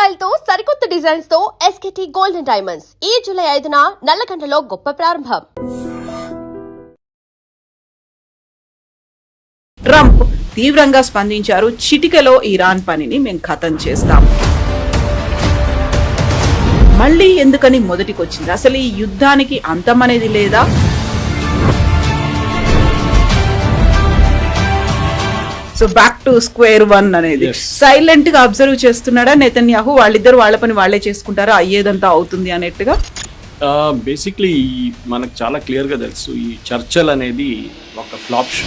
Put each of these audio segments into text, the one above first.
Style తో సరికొత్త designs తో SKT గోల్డెన్ డైమండ్స్ ఈ జూలై 5న నల్లగంటలో గొప్ప ప్రారంభం. ట్రంప్ తీవ్రంగా స్పందించారు. చిటికలో ఇరాన్ పనిని మేము ఖతం చేస్తాం. మళ్ళీ ఎందుకని మొదటికొచ్చింది? అసలు ఈ యుద్ధానికి అంతం అనేది లేదా? So back to square one అనేది సైలెంట్ గా అబ్జర్వ్ చేస్తున్నాడా నెతన్యాహు? వాళ్ళిద్దరు వాళ్ళ పని వాళ్లే చేసుకుంటారా, అయ్యేదంతా అవుతుంది అన్నట్టుగా? బేసిక్లీ మనకు చాలా క్లియర్ గా తెలుసు ఈ చర్చలు అనేది ఒక ఫ్లాప్ షో.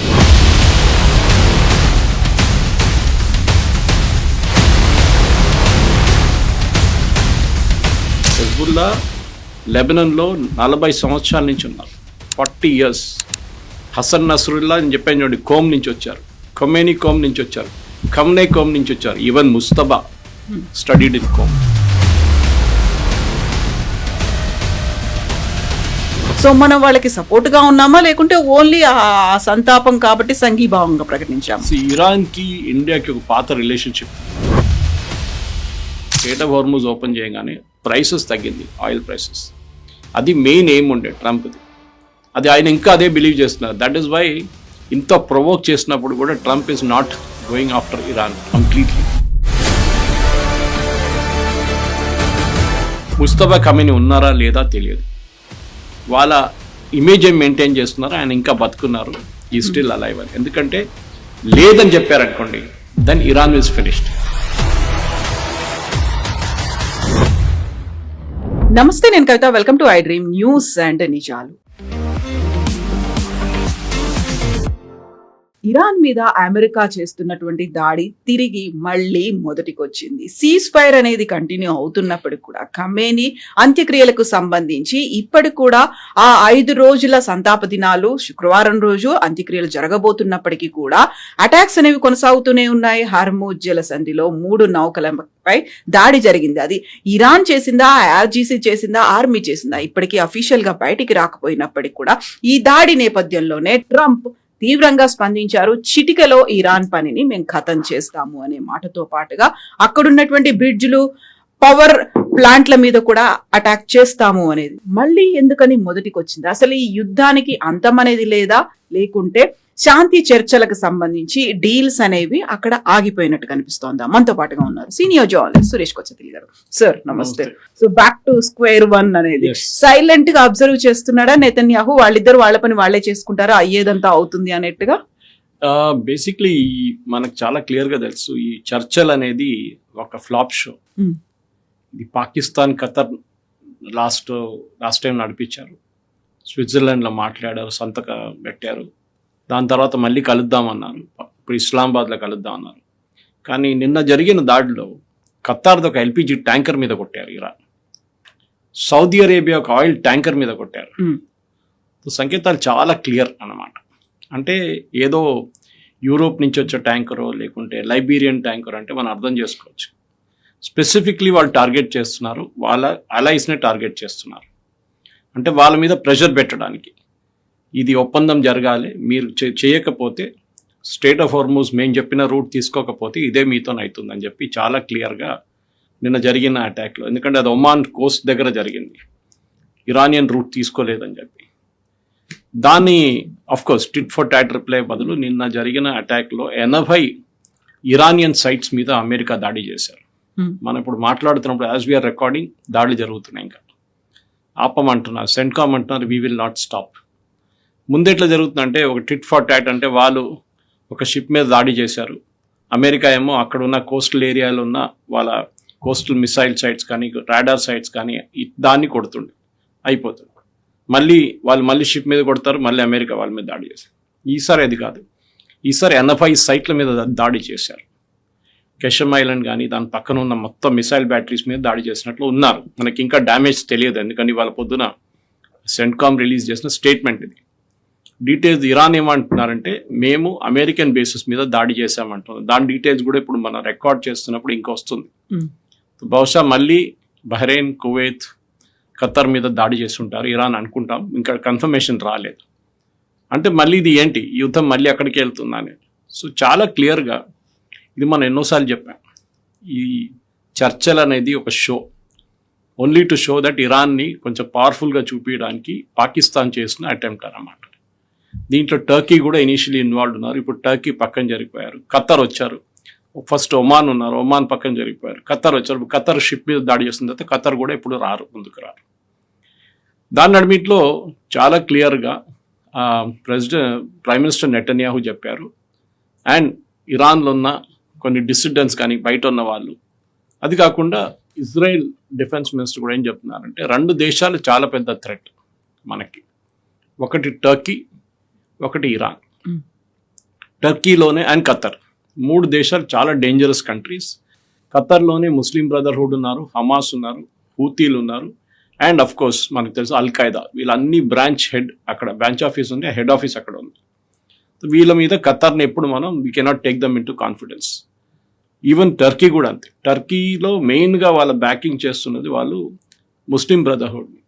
హెజ్బుల్లా లెబనాన్లో 40 సంవత్సరాల నుంచి ఉన్నారు, 40 years. హసన్ నస్రుల్లా అని చెప్పాను చూడండి, కోమ్ నుంచి వచ్చారు. ఖొమేనీ కోమ్ నుంచి వచ్చారు. ఖమ్నే కోమ్ నుంచి వచ్చారు. Even Mojtaba studied in Qom. So మనం వాళ్ళకి సపోర్ట్ గా ఉన్నామా, లేకుంటే ఓన్లీ ఆ సంతాపం కాబట్టి సంఘీభావంగా ప్రకటించాము? ఇరాన్ కి ఇండియాకి ఒక పాత relationship. Strait of Hormuz open చేయగానే ప్రైసెస్ తగ్గింది, ఆయిల్ ప్రైసెస్. అది మెయిన్ ఎయిమ్ ఉండే ట్రంప్ది. అది ఆయన ఇంకా అదే బిలీవ్ చేస్తున్నారు. దట్ ఈస్ వై ఇంత ప్రొవోక్ చేసినప్పుడు కూడా Trump is not going after Iran completely. Mustafa Khamenei ఉన్నారా లేదా తెలియదు. వాళ్ళ ఇమేజ్ ఏం మెయింటైన్ చేస్తున్నారు, ఆయన ఇంకా బతుకున్నారు, ఈ స్టిల్ అలైవ్ అని. ఎందుకంటే లేదని చెప్పారనుకోండి, then Iran is finished. Namaste, నేను Kavitha. Welcome to I dream news and నిజాలు. ఇరాన్ మీద అమెరికా చేస్తున్నటువంటి దాడి తిరిగి మళ్ళీ మొదటికొచ్చింది. సీజ్ ఫైర్ అనేది కంటిన్యూ అవుతున్నప్పటికి కూడా ఖమేనీ అంత్యక్రియలకు సంబంధించి ఇప్పటికి కూడా ఆ 5 రోజుల సంతాప దినాలు, శుక్రవారం రోజు అంత్యక్రియలు జరగబోతున్నప్పటికీ కూడా అటాక్స్ అనేవి కొనసాగుతూనే ఉన్నాయి. హార్మూజ్ జలసంధిలో 3 నౌకలపై దాడి జరిగింది. అది ఇరాన్ చేసిందా, IRGC చేసిందా, ఆర్మీ చేసిందా, ఇప్పటికీ అఫీషియల్ గా బయటికి రాకపోయినప్పటికీ కూడా ఈ దాడి నేపథ్యంలోనే ట్రంప్ తీవ్రంగా స్పందించారు. చిటికలో ఇరాన్ పనిని మేము ఖతం చేస్తాము అనే మాటతో పాటుగా అక్కడున్నటువంటి బ్రిడ్జ్లు, పవర్ ప్లాంట్ల మీద కూడా అటాక్ చేస్తాము అనేది మళ్ళీ ఎందుకని మొదటికొచ్చింది? అసలు ఈ యుద్ధానికి అంతం అనేది లేదా, లేకుంటే శాంతి చర్చలకు సంబంధించి డీల్స్ అనేవి అక్కడ ఆగిపోయినట్టు కనిపిస్తోందా? మనతో పాటుగా ఉన్నారు సీనియర్ జర్నలిస్ట్ సురేష్ కొచ్చతిలి గారు. సార్ నమస్తే. So back to square one అనేది సైలెంట్ గా అబ్జర్వ్ చేస్తున్నాడా నెతన్యాహు? వాళ్ళిద్దరు వాళ్ళ పని వాళ్లే చేసుకుంటారా, అయ్యేదంతా అవుతుంది అన్నట్టుగా? బేసిక్లీ మనకు చాలా క్లియర్ గా తెలుసు ఈ చర్చలు అనేది ఒక ఫ్లాప్ షో. ఇది పాకిస్తాన్, ఖతర్ లాస్ట్ టైం నడిపించారు. స్విట్జర్లాండ్ లో మాట్లాడారు, సంతకం పెట్టారు. దాని తర్వాత మళ్ళీ కలుద్దామన్నారు. ఇప్పుడు ఇస్లామాబాద్లో కలుద్దామన్నారు. కానీ నిన్న జరిగిన దాడిలో ఖతార్ది ఒక LPG ట్యాంకర్ మీద కొట్టారు ఇరాన్. సౌదీ అరేబియా ఒక ఆయిల్ ట్యాంకర్ మీద కొట్టారు. సంకేతాలు చాలా క్లియర్ అన్నమాట. అంటే ఏదో యూరోప్ నుంచి వచ్చే ట్యాంకరో లేకుంటే లైబీరియన్ ట్యాంకర్ అంటే మనం అర్థం చేసుకోవచ్చు. స్పెసిఫిక్లీ వాళ్ళు టార్గెట్ చేస్తున్నారు, వాళ్ళ అలైస్నే టార్గెట్ చేస్తున్నారు. అంటే వాళ్ళ మీద ప్రెషర్ పెట్టడానికి ఇది ఒప్పందం జరగాలి, మీరు చేయకపోతే స్ట్రెయిట్ ఆఫ్ హార్మూజ్ మేము చెప్పిన రూట్ తీసుకోకపోతే ఇదే మీతో అవుతుందని చెప్పి చాలా క్లియర్గా నిన్న జరిగిన అటాక్లో. ఎందుకంటే అది ఒమాన్ కోస్ట్ దగ్గర జరిగింది, ఇరానియన్ రూట్ తీసుకోలేదని చెప్పి. దాన్ని of course tit for tat reply బదులు నిన్న జరిగిన అటాక్లో 80 ఇరానియన్ సైట్స్ మీద అమెరికా దాడి చేశారు. మనం ఇప్పుడు మాట్లాడుతున్నప్పుడు యాజ్ వీఆర్ రికార్డింగ్ దాడులు జరుగుతున్నాయి. ఇంకా ఆపమంటున్నారు, సెంట్కామ్ అంటున్నారు వీ విల్ నాట్ స్టాప్. ముందెట్లా జరుగుతుందంటే ఒక టిట్ ఫర్ టాట్, అంటే వాళ్ళు ఒక షిప్ మీద దాడి చేశారు, అమెరికా ఏమో అక్కడ ఉన్న కోస్టల్ ఏరియాలో ఉన్న వాళ్ళ కోస్టల్ మిసైల్ సైట్స్ కానీ రాడార్ సైట్స్ కానీ దాన్ని కొడుతుండే అయిపోతుంది. వాళ్ళు షిప్ మీద కొడతారు, మళ్ళీ అమెరికా వాళ్ళ మీద దాడి చేశారు. ఈసారి అది కాదు, ఈసారి 80 సైట్ల మీద దాడి చేశారు. కెషమ్ ఐలాండ్ కానీ దాని పక్కన ఉన్న మొత్తం మిసైల్ బ్యాటరీస్ మీద దాడి చేసినట్లు ఉన్నారు. మనకి ఇంకా డ్యామేజ్ తెలియదు, ఎందుకంటే వాళ్ళ పొద్దున సెంట్కామ్ రిలీజ్ చేసిన స్టేట్మెంట్ ఇది. డీటెయిల్స్ ఇరాన్ ఏమంటున్నారంటే మేము అమెరికన్ బేసిస్ మీద దాడి చేశామంటున్నారు. దాని డీటెయిల్స్ కూడా ఇప్పుడు మనం రికార్డ్ చేస్తున్నప్పుడు ఇంకా వస్తుంది. బహుశా మళ్ళీ బహ్రెయిన్, కువైత్, ఖతర్ మీద దాడి చేస్తుంటారు ఇరాన్ అనుకుంటాం, ఇంకా కన్ఫర్మేషన్ రాలేదు. అంటే మళ్ళీ ఇది ఏంటి, యుద్ధం మళ్ళీ అక్కడికి వెళ్తుందా అనేది. సో చాలా క్లియర్గా ఇది మనం ఎన్నోసార్లు చెప్పాం, ఈ చర్చలు అనేది ఒక show, only to show that ఇరాన్ని కొంచెం పవర్ఫుల్గా చూపించడానికి పాకిస్తాన్ చేసిన అటెంప్ట్ అన్నమాట. దీంట్లో టర్కీ కూడా ఇనీషియలీ ఇన్వాల్వ్ ఉన్నారు. ఇప్పుడు టర్కీ పక్కన జరిగిపోయారు. ఖతర్ వచ్చారు. ఫస్ట్ ఒమాన్ ఉన్నారు, ఒమాన్ పక్కన జరిగిపోయారు. ఖతర్ వచ్చారు. ఖతర్ షిప్ మీద దాడి చేసిన తర్వాత ఖతర్ కూడా ఇప్పుడు ముందుకు రారు. దాని నడిమిట్లో చాలా క్లియర్గా ప్రైమ్ మినిస్టర్ నెటన్యాహు చెప్పారు. అండ్ ఇరాన్లో ఉన్న కొన్ని డిసిడెంట్స్ కానీ బయట ఉన్న వాళ్ళు, అది కాకుండా ఇజ్రాయెల్ డిఫెన్స్ మినిస్టర్ కూడా ఏం చెప్తున్నారంటే 2 దేశాలు చాలా పెద్ద థ్రెట్ మనకి. ఒకటి టర్కీ, ఒకటి ఇరాన్. టర్కీలోనే అండ్ ఖతర్, 3 దేశాలు చాలా డేంజరస్ కంట్రీస్. ఖతర్లోనే ముస్లిం బ్రదర్హుడ్ ఉన్నారు, హమాస్ ఉన్నారు, హూతీలు ఉన్నారు, అండ్ అఫ్ కోర్స్ మనకు తెలుసు అల్-ఖైదా. వీళ్ళన్ని బ్రాంచ్ ఆఫీస్ ఉంది, హెడ్ ఆఫీస్ అక్కడ ఉంది. వీళ్ళ మీద ఖతర్ని ఎప్పుడు మనం we cannot take them in to confidence. Even Turkey కూడా అంతే. టర్కీలో మెయిన్గా వాళ్ళ బ్యాకింగ్ చేస్తున్నది వాళ్ళు ముస్లిం బ్రదర్హుడ్ని.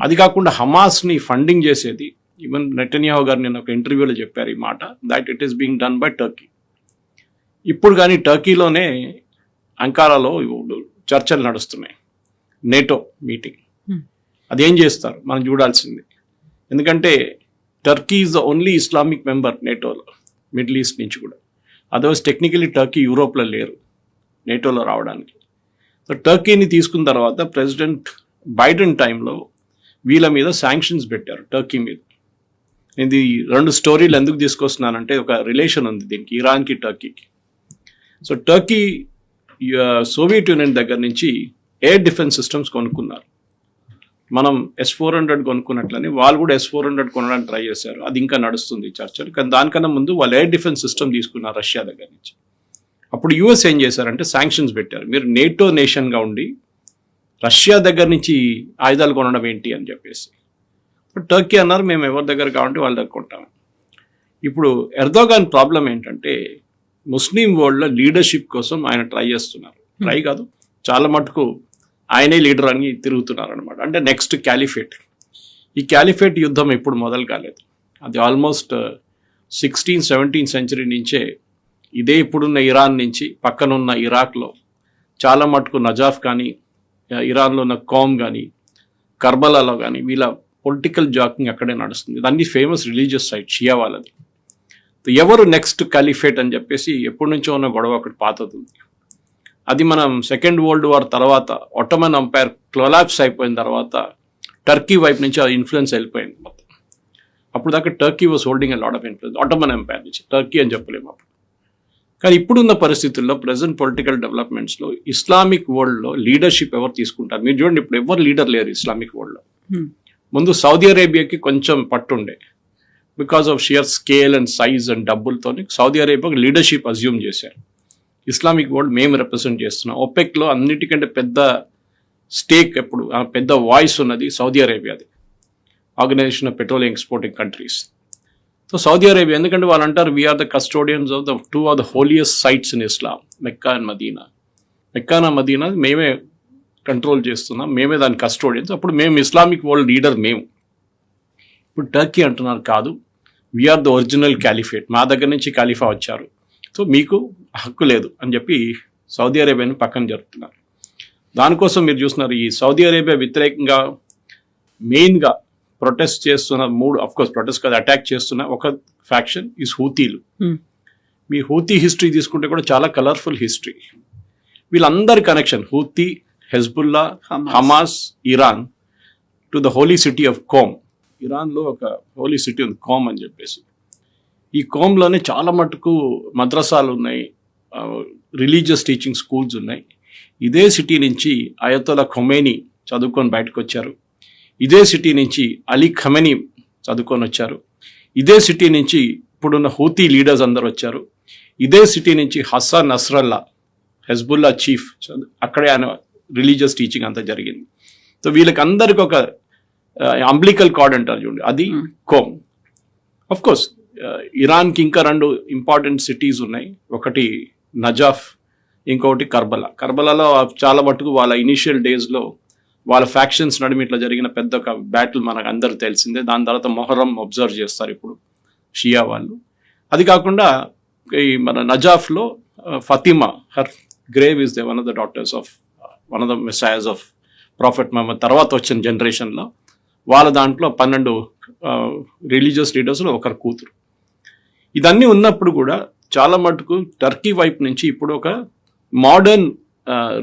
అది కాకుండా హమాస్ని ఫండింగ్ చేసేది, ఈవెన్ నెటన్యాహు గారు నేను ఒక ఇంటర్వ్యూలో చెప్పారు ఈ మాట, that it is being done by Turkey. ఇప్పుడు కానీ టర్కీలోనే అంకారాలో చర్చలు నడుస్తున్నాయి, నేటో మీటింగ్. అదేం చేస్తారు మనం చూడాల్సింది. ఎందుకంటే Turkey is the only Islamic member నేటోలో, మిడిల్ ఈస్ట్ నుంచి కూడా. అదర్వైజ్ టెక్నికలీ టర్కీ యూరోప్లో లేరు నేటోలో రావడానికి. సో టర్కీని తీసుకున్న తర్వాత ప్రెసిడెంట్ బైడెన్ టైంలో వీళ్ళ మీద శాంక్షన్స్ పెట్టారు టర్కీ మీద. ఇది 2 స్టోరీలు ఎందుకు తీసుకొస్తున్నానంటే ఒక రిలేషన్ ఉంది దీనికి, ఇరాన్కి టర్కీకి. సో టర్కీ సోవియట్ యూనియన్ దగ్గర నుంచి ఎయిర్ డిఫెన్స్ సిస్టమ్స్ కొనుక్కున్నారు. మనం S-400 కొనుక్కున్నట్లని వాళ్ళు కూడా S-400 కొనడానికి ట్రై చేశారు. అది ఇంకా నడుస్తుంది చర్చలు. కానీ దానికన్నా ముందు వాళ్ళు ఎయిర్ డిఫెన్స్ సిస్టమ్ తీసుకున్నారు రష్యా దగ్గర నుంచి. అప్పుడు యుఎస్ ఏం చేశారంటే శాంక్షన్స్ పెట్టారు. మీరు నేటో నేషన్గా ఉండి రష్యా దగ్గర నుంచి ఆయుధాలు కొనడం ఏంటి అని చెప్పేసి. టర్కీ అన్నారు మేము ఎవరి దగ్గర కావాలంటే వాళ్ళ దగ్గర కొంటాం. ఇప్పుడు ఎర్దోగాన్ ప్రాబ్లం ఏంటంటే ముస్లిం వరల్డ్లో లీడర్షిప్ కోసం ఆయన ట్రై చేస్తున్నారు. ట్రై కాదు, చాలా మటుకు ఆయనే లీడర్ అని తిరుగుతున్నారు అనమాట. అంటే నెక్స్ట్ క్యాలిఫేట్. ఈ క్యాలిఫేట్ యుద్ధం ఎప్పుడు మొదలు కాలేదు. అది ఆల్మోస్ట్ 16th-17th సెంచరీ నుంచే ఇదే ఇప్పుడున్న ఇరాన్ నుంచి పక్కనున్న ఇరాక్లో చాలా మటుకు నజాఫ్ కానీ, ఇరాన్లో ఉన్న కోమ్ కానీ, కర్బలాలో కానీ వీళ్ళ పొలిటికల్ జాకింగ్ అక్కడే నడుస్తుంది. ఇదన్నీ ఫేమస్ రిలీజియస్ సైట్ షియా వాళ్ళది. ఎవరు నెక్స్ట్ క్యాలిఫేట్ అని చెప్పేసి ఎప్పటి నుంచో ఉన్న గొడవ ఒకటి పాతది. అది మనం సెకండ్ వరల్డ్ వార్ తర్వాత ఒట్టమన్ ఎంపైర్ కొలాప్స్ అయిపోయిన తర్వాత టర్కీ వైపు నుంచి ఆ ఇన్ఫ్లుయెన్స్ వెళ్ళిపోయింది మొత్తం. అప్పుడు దాకా Turkey was holding a lot of influence Ottoman empire నుంచి. టర్కీ అని చెప్పలేము అప్పుడు. కానీ ఇప్పుడున్న పరిస్థితుల్లో ప్రజెంట్ పొలిటికల్ డెవలప్మెంట్స్లో ఇస్లామిక్ వరల్డ్లో లీడర్షిప్ ఎవరు తీసుకుంటారు? మీరు చూడండి, ఇప్పుడు ఎవరు లీడర్ లేరు ఇస్లామిక్ వరల్డ్లో. ముందు సౌదీ అరేబియాకి కొంచెం పట్టుండే, because of sheer scale and size and డబ్బులతో సౌదీ అరేబియాకి లీడర్షిప్ అజ్యూమ్ చేశారు. ఇస్లామిక్ వరల్డ్ మేము రిప్రజెంట్ చేస్తున్నాం. ఒపెక్లో అన్నిటికంటే పెద్ద స్టేక్ ఎప్పుడు పెద్ద వాయిస్ ఉన్నది సౌదీ అరేబియాది, organisation of petroleum exporting countries. So Saudi Arabia, ఎందుకంటే వాళ్ళు అంటారు we are the custodians of the 2 of the holiest sites in Islam, Mecca and Medina. Mecca and Medina మేమే కంట్రోల్ చేస్తున్నాం, మేమే దాని కస్టోడియన్స్. అప్పుడు మేము ఇస్లామిక్ వరల్డ్ లీడర్ మేము. ఇప్పుడు టర్కీ అంటున్నారు కాదు, వీఆర్ ద ఒరిజినల్ క్యాలిఫేట్, మా దగ్గర నుంచి ఖలీఫా వచ్చారు, సో మీకు హక్కు లేదు అని చెప్పి సౌదీ అరేబియాని పక్కన జరుపుతున్నారు. దానికోసం మీరు చూస్తున్నారు ఈ సౌదీ అరేబియా వ్యతిరేకంగా మెయిన్గా ప్రొటెస్ట్ చేస్తున్న ప్రొటెస్ట్ కాదు, అటాక్ చేస్తున్న ఒక ఫ్యాక్షన్ ఈజ్ హూతీలు. మీ హూతీ హిస్టరీ తీసుకుంటే కూడా చాలా కలర్ఫుల్ హిస్టరీ. వీళ్ళందరి connection Houthi, Hezbollah, Hamas, Iran to the holy city of Qom. ఇరాన్లో ఒక హోలీ సిటీ ఉంది కోమ్ అని చెప్పేసి. ఈ కోమ్లోనే చాలా మటుకు మద్రసాలు ఉన్నాయి, రిలీజియస్ టీచింగ్ స్కూల్స్ ఉన్నాయి. ఇదే సిటీ నుంచి అయతోలా ఖొమేనీ చదువుకొని బయటకు వచ్చారు. ఇదే సిటీ నుంచి అలీ ఖమెనీ చదువుకొని వచ్చారు. ఇదే సిటీ నుంచి ఇప్పుడున్న హూతీ లీడర్స్ అందరు వచ్చారు. ఇదే సిటీ నుంచి హసన్ నస్రల్లా, హెజ్బుల్లా చీఫ్, అక్కడే ఆయన రిలీజియస్ టీచింగ్ అంతా జరిగింది. సో వీళ్ళకి అందరికి ఒక అంబ్లికల్ కార్డ్ అంటారు చూడండి, అది కోమ్. ఆఫ్ కోర్స్ ఇరాన్కి ఇంకా 2 ఇంపార్టెంట్ సిటీస్ ఉన్నాయి. ఒకటి నజాఫ్, ఇంకొకటి కర్బలా. కర్బలాలో చాలా మటుకు వాళ్ళ ఇనిషియల్ డేస్లో వాళ్ళ ఫ్యాక్షన్స్ నడిమి ఇట్లా జరిగిన పెద్ద ఒక బ్యాటిల్ మనకు అందరూ తెలిసిందే. దాని తర్వాత మొహరం అబ్జర్వ్ చేస్తారు ఇప్పుడు షియా వాళ్ళు. అది కాకుండా ఈ మన నజాఫ్లో Fatima, grave is one of the daughters of one of the messiahs of prophet Muhammad తర్వాత వచ్చిన జనరేషన్లో వాళ్ళ దాంట్లో 12 రిలీజియస్ లీడర్స్లో ఒకరు కూతురు. ఇదన్నీ ఉన్నప్పుడు కూడా చాలా మటుకు టర్కీ వైపు నుంచి ఇప్పుడు ఒక మోడర్న్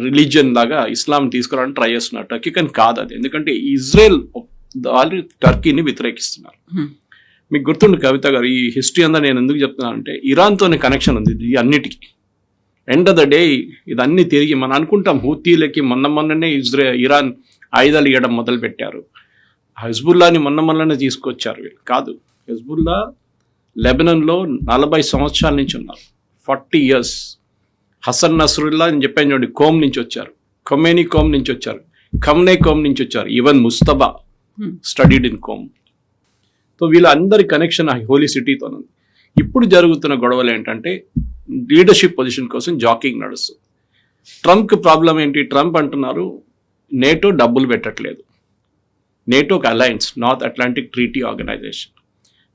రిలీజియన్ లాగా ఇస్లాం తీసుకురావడానికి ట్రై చేస్తున్నారు టర్కీ, కానీ కాదు అది. ఎందుకంటే ఇజ్రాయెల్ వాళ్ళు టర్కీని వ్యతిరేకిస్తున్నారు. మీకు గుర్తుండు కవిత గారు, ఈ హిస్టరీ అంతా నేను ఎందుకు చెప్తున్నానంటే ఇరాన్తోనే కనెక్షన్ ఉంది ఇది అన్నిటికీ. ఎండ్ ఆఫ్ ద డే ఇదన్నీ తిరిగి మనం అనుకుంటాం హూతీలకి మొన్ననే ఇరాన్ ఆయుధాలు ఇవ్వడం మొదలు పెట్టారు, హెజ్బుల్లాని మొన్ననే తీసుకొచ్చారు. వీళ్ళు కాదు, హెజ్బుల్లా లెబనన్లో 40 సంవత్సరాల నుంచి ఉన్నారు, 40 years. హసన్ నస్రుల్లా అని చెప్పాను చూడండి, కోమ్ నుంచి వచ్చారు, ఖొమేనీ కోమ్ నుంచి వచ్చారు, ఖమ్నే కోమ్ నుంచి వచ్చారు, even Mojtaba studied in Qom. So వీళ్ళందరి కనెక్షన్ ఆ హోలీ సిటీతో ఉంది. ఇప్పుడు జరుగుతున్న గొడవలు ఏంటంటే లీడర్షిప్ పొజిషన్ కోసం జాకింగ్ నడుస్తుంది. ట్రంప్కి ప్రాబ్లం ఏంటి? ట్రంప్ అంటున్నారు నేటో డబ్బులు పెట్టట్లేదు, నేటో ఒక alliance, north Atlantic treaty organisation.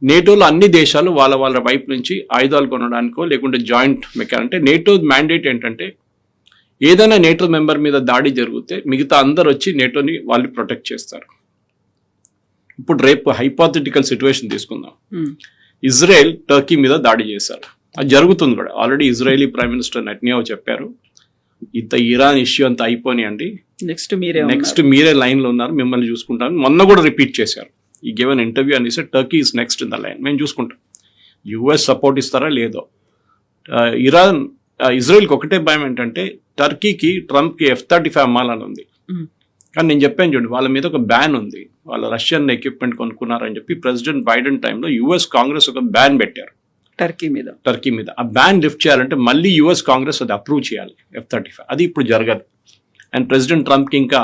నేటోలో అన్ని దేశాలు వాళ్ళ వైపు నుంచి ఆయుధాలు కొనడానికో లేకుంటే జాయింట్ అంటే నేటో మ్యాండేట్ ఏంటంటే ఏదైనా నేటో మెంబర్ మీద దాడి జరిగితే మిగతా అందరు వచ్చి నేటోని వాళ్ళు ప్రొటెక్ట్ చేస్తారు. ఇప్పుడు రేపు హైపోథెటికల్ సిచ్యువేషన్ తీసుకుందాం, ఇజ్రాయెల్ టర్కీ మీద దాడి చేశారు, అది జరుగుతుంది కూడా. Already Israeli prime minister Netanyahu చెప్పారు ఇంత ఇరాన్ ఇష్యూ అంతా అయిపోయినాయండి, నెక్స్ట్ మీరే లైన్ లో ఉన్నారు, మిమ్మల్ని చూసుకుంటాను. మొన్న కూడా రిపీట్ చేశారు, ఈ గివెన్ ఇంటర్వ్యూ అని sir Turkey is next in the line, మేము చూసుకుంటాం. యుఎస్ సపోర్ట్ ఇస్తారా లేదో. ఇజ్రాయెల్కి ఒకటే భయం ఏంటంటే టర్కీకి ట్రంప్కి F-35 అమ్మాలని ఉంది, కానీ నేను చెప్పాను చూడండి వాళ్ళ మీద ఒక బ్యాన్ ఉంది, వాళ్ళ రష్యన్ ఎక్విప్మెంట్ కొనుక్కున్నారని చెప్పి ప్రెసిడెంట్ బైడెన్ టైంలో యుఎస్ కాంగ్రెస్ ఒక బ్యాన్ పెట్టారు టర్కీ మీద. ఆ బ్యాన్ లిఫ్ట్ చేయాలంటే మళ్ళీ యుఎస్ కాంగ్రెస్ అది అప్రూవ్ చేయాలి F-35, అది ఇప్పుడు జరగదు. అండ్ ప్రెసిడెంట్ ట్రంప్కి ఇంకా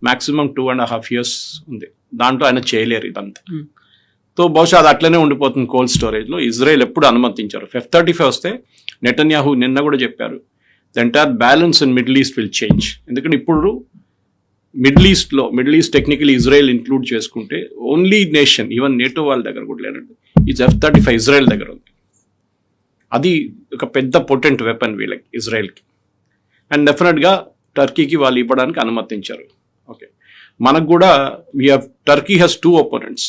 మాక్సిమం 2.5 years ఉంది, దాంట్లో ఆయన చేయలేరు ఇదంతా. సో బహుశా అది అట్లనే ఉండిపోతుంది కోల్డ్ స్టోరేజ్లో. ఇజ్రాయెల్ ఎప్పుడు అనుమతించారు. F-35 వస్తే నెటన్యాహు నిన్న కూడా చెప్పారు the entire balance in middle east will change. ఎందుకంటే ఇప్పుడు middle east technically Israel include చేసుకుంటే ఓన్లీ నేషన్, ఈవెన్ నేటో వాళ్ళ దగ్గర కూడా లేనండి, ఈ F-35 ఇజ్రాయెల్ దగ్గర ఉంది. అది ఒక పెద్ద పొటెంట్ వెపన్ వీళ్ళకి ఇజ్రాయెల్కి. అండ్ డెఫినెట్గా టర్కీకి వాళ్ళు ఇవ్వడానికి అనుమతించారు. ఓకే, మనకు కూడా టర్కీ హ్యాస్ 2 opponents,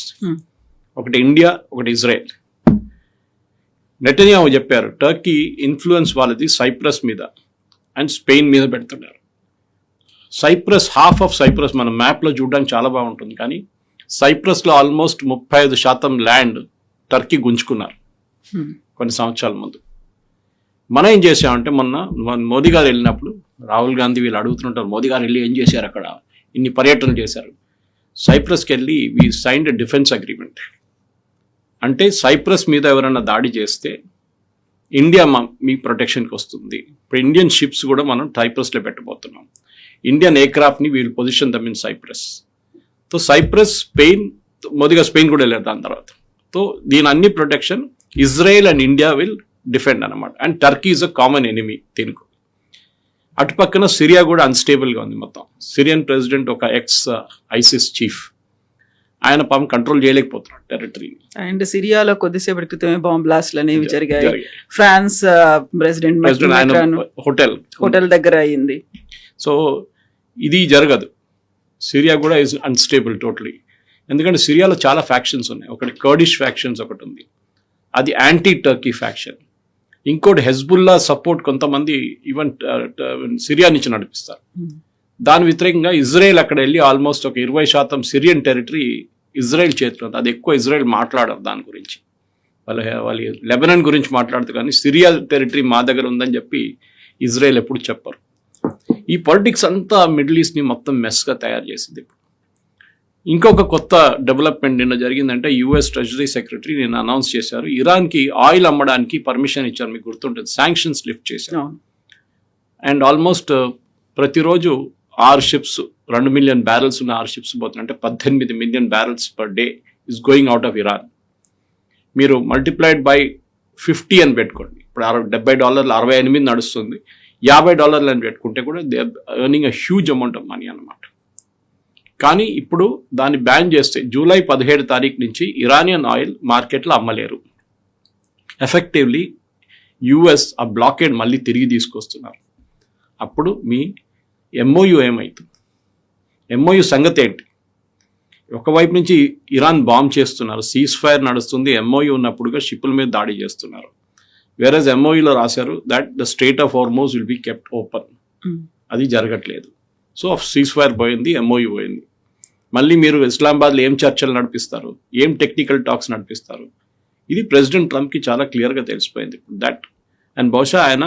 ఒకటి ఇండియా, ఒకటి ఇజ్రాయెల్. నెటన్యాహు చెప్పారు టర్కీ ఇన్ఫ్లుయెన్స్ వాళ్ళది సైప్రస్ మీద అండ్ స్పెయిన్ మీద పెడుతున్నారు. సైప్రస్, హాఫ్ ఆఫ్ సైప్రస్ మన మ్యాప్లో చూడడానికి చాలా బాగుంటుంది, కానీ సైప్రస్లో ఆల్మోస్ట్ 35% ల్యాండ్ టర్కీ గుంజుకున్నారు కొన్ని సంవత్సరాల ముందు. మనం ఏం చేసామంటే మొన్న మోదీ గారు వెళ్ళినప్పుడు రాహుల్ గాంధీ వీళ్ళు అడుగుతుంటారు మోదీ గారు వెళ్ళి ఏం చేశారు, అక్కడ ఇన్ని పర్యటనలు చేశారు. సైప్రస్కి వెళ్ళి వీ సైన్డ్ డిఫెన్స్ అగ్రిమెంట్. అంటే సైప్రస్ మీద ఎవరైనా దాడి చేస్తే ఇండియా మీ ప్రొటెక్షన్కి వస్తుంది. ఇప్పుడు ఇండియన్ షిప్స్ కూడా మనం సైప్రస్లో పెట్టబోతున్నాం. ఇండియన్ ఎయిర్క్రాఫ్ట్ని we'll position them in Cyprus. So Cyprus, Spain, మోదీగా స్పెయిన్ కూడా వెళ్ళారు దాని తర్వాత. సో దీని అన్ని protection Israel and India will defend అనమాట. And Turkey is a common enemy దీనికి. అటుపక్కన సిరియా కూడా అన్స్టేబుల్గా ఉంది మొత్తం. సిరియన్ ప్రెసిడెంట్ ఒక ఐసిస్ చీఫ్, ఆయన పాపం కంట్రోల్ చేయలేకపోతున్నాడు టెరిటరీని. అండ్ సిరియాలో కొద్దిసేపటి క్రితమే బాంబ్ బ్లాస్ట్లు అనేవి జరిగాయి. ఫ్రాన్స్ ప్రెసిడెంట్ ఆయన హోటల్ దగ్గర అయింది. సో ఇది జరగదు. సిరియా కూడా ఈజ్ అన్స్టేబుల్ టోటలీ. ఎందుకంటే సిరియాలో చాలా ఫ్యాక్షన్స్ ఉన్నాయి. ఒకటి కర్డిష్ ఫ్యాక్షన్స్ ఒకటి ఉంది, అది యాంటీ టర్కీ ఫ్యాక్షన్. ఇంకోటి హెజ్బుల్లా సపోర్ట్ కొంతమంది ఈవెన్ సిరియా నుంచి నడిపిస్తారు. దాని వ్యతిరేకంగా ఇజ్రాయెల్ అక్కడ వెళ్ళి ఆల్మోస్ట్ ఒక 20% సిరియన్ టెరిటరీ ఇజ్రాయెల్ చేతిలో ఉంది. అది ఎక్కువ ఇజ్రాయెల్ మాట్లాడరు దాని గురించి. వాళ్ళు లెబనాన్ గురించి మాట్లాడుతారు, కానీ సిరియా టెరిటరీ మా దగ్గర ఉందని చెప్పి ఇజ్రాయెల్ ఎప్పుడు చెప్పరు. ఈ పాలిటిక్స్ అంతా మిడిల్ ఈస్ట్ని మొత్తం మెస్గా తయారు చేసింది. ఇంకొక కొత్త డెవలప్మెంట్ నిన్న జరిగిందంటే యుఎస్ ట్రెజరీ సెక్రటరీ నిన్న అనౌన్స్ చేశారు ఇరాన్కి ఆయిల్ అమ్మడానికి పర్మిషన్ ఇచ్చారు. మీకు గుర్తుంటుంది, శాంక్షన్స్ లిఫ్ట్ చేశారు. అండ్ ఆల్మోస్ట్ ప్రతిరోజు 6 ships 2 million barrels ఉన్న 6 ships పోతున్నాయి. అంటే 18 million barrels per day is going out of Iran. మీరు మల్టిప్లైడ్ బై 50 అని పెట్టుకోండి. ఇప్పుడు $70 68 నడుస్తుంది. $50 అని పెట్టుకుంటే కూడా they are earning a huge amount of money అన్నమాట. కానీ ఇప్పుడు దాన్ని బ్యాన్ చేస్తే జూలై 17 తారీఖు నుంచి ఇరానియన్ ఆయిల్ మార్కెట్లో అమ్మలేరు. ఎఫెక్టివ్లీ యుఎస్ ఆ బ్లాకేడ్ మళ్ళీ తిరిగి తీసుకొస్తున్నారు. అప్పుడు మీ ఎంఓయు ఏమవుతుంది, ఎంఓయు సంగతి ఏంటి? ఒకవైపు నుంచి ఇరాన్ బాంబ్ చేస్తున్నారు, సీజ్ ఫైర్ నడుస్తుంది, ఎంఓయు ఉన్నప్పుడుగా షిప్పుల మీద దాడి చేస్తున్నారు. వేరేజ్ ఎంఓయూలో రాశారు that the straight of Hormuz will be kept open. అది జరగట్లేదు. సో సీజ్ ఫైర్ పోయింది, ఎంఓయూ పోయింది. మళ్ళీ మీరు ఇస్లామాబాద్లో ఏం చర్చలు నడిపిస్తారు, ఏం టెక్నికల్ టాక్స్ నడిపిస్తారు? ఇది ప్రెసిడెంట్ ట్రంప్కి చాలా క్లియర్గా తెలిసిపోయింది దట్. అండ్ బహుశా ఆయన